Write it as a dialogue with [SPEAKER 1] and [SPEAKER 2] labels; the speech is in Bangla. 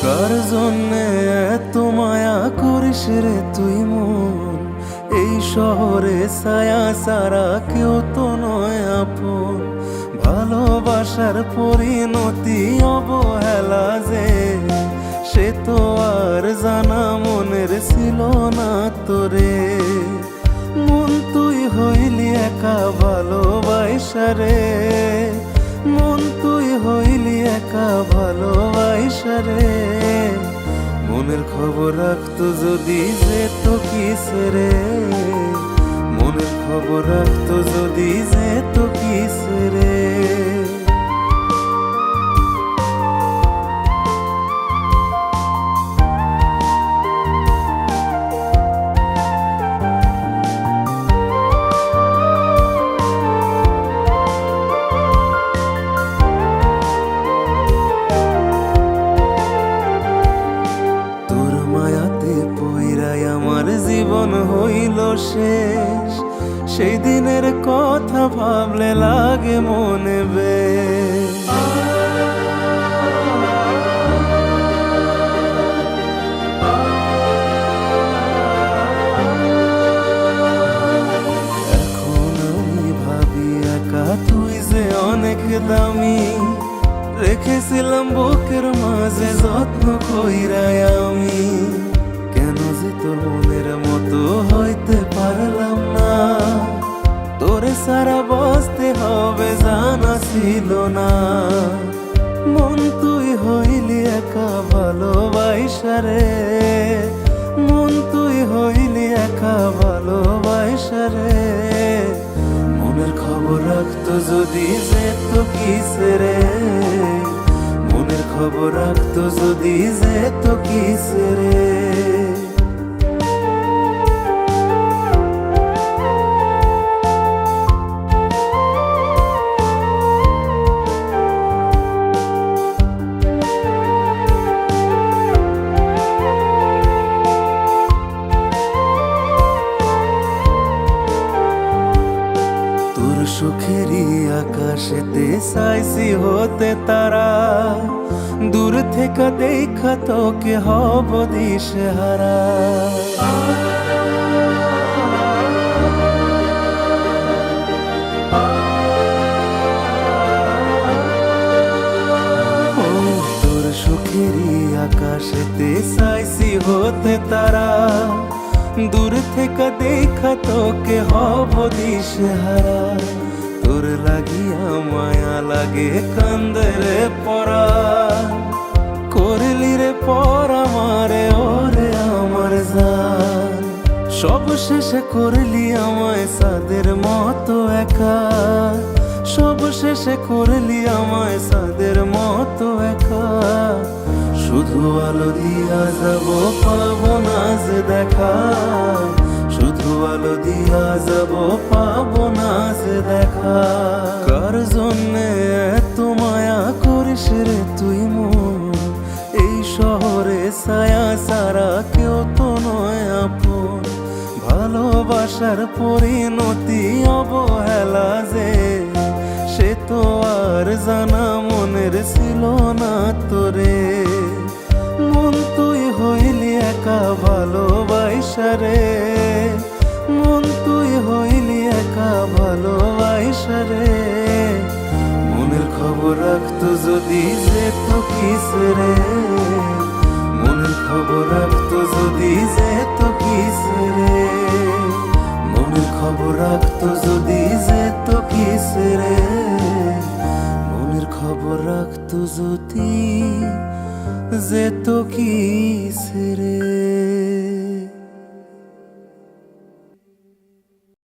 [SPEAKER 1] কার জন্যে এত মায়া করিস রে তুই মন? এই শহরে ছায়া সারা কেউ তো নয় আপন। ভালোবাসার পরিণতি অবহেলা যে, সে তো আর জানা মনের ছিল না তোরে। মন তুই হইলি একা ভালোবাসা রে, মন তুই হইলি একা ভালোবাসা রে। মনের খবর রাখতো যদি যেত কিস রে, মনের খবর রাখতো যদি যেত কিস রে। আমার জীবন হইল শেষ, সেই দিনের কথা ভাবলে লাগে মনে বেশ। এখন আমি ভাবি একা তুই যে অনেক দামি, রেখেছিলাম বুকের মাঝে যত্ন কইরাই আমি। কেন যে তোর মনের মতো হইতে পারলাম না, তোরে সারা বসতে হবে জানা ছিল না। মন তুই হইলি একা ভালোবাসা রে, মন তুই হইলি একা ভালোবাসা রে। মনের খবর রাখতো যদি যেত কিস রে, মনের খবর রাখতো যদি যেত কিস রে। সুখেরই আকাশেতে চাইছি হতে তারা, দূর থেকে দেখা তোকে হব দিশেহারা। তোর সুখেরই আকাশেতে চাইছি হতে তারা, দূর থেকে দেখা তোকে হব দিশেহারা। তোর লাগিয়া মায়া লাগে কান্দে রে পরা, করলি রে পরা মারে ওরে আমার জান। সব শেষে করলি আমায় সাদের মতো একা, সব শেষে করলি আমায় সাদের মতো একা। শুধু আলো দিয়া যাব পাবো না যে দেখা, শুধু আলো দিয়া যাব পাবো না যে দেখা। কার জন্যে এত মায়া করিস রে তুই মন? এই শহরে ছায়া সারা কেউ তো নয় আপন। ভালোবাসার পরিণতি অবহেলা যে, সে তো আর জানা মনের ছিল না তোরে। মন তুই হইলি একা ভালোবাসা রে, মন তুই হইলি একা ভালোবাসা রে। মনের খবর রাখতো যদি যেত কিস রে, মনের খবর রাখতো যদি যেত কিস রে। মনের খবর রাখতো যদি যেত কিস রে, মনের খবর রাখতো যদি যেত কিস রে।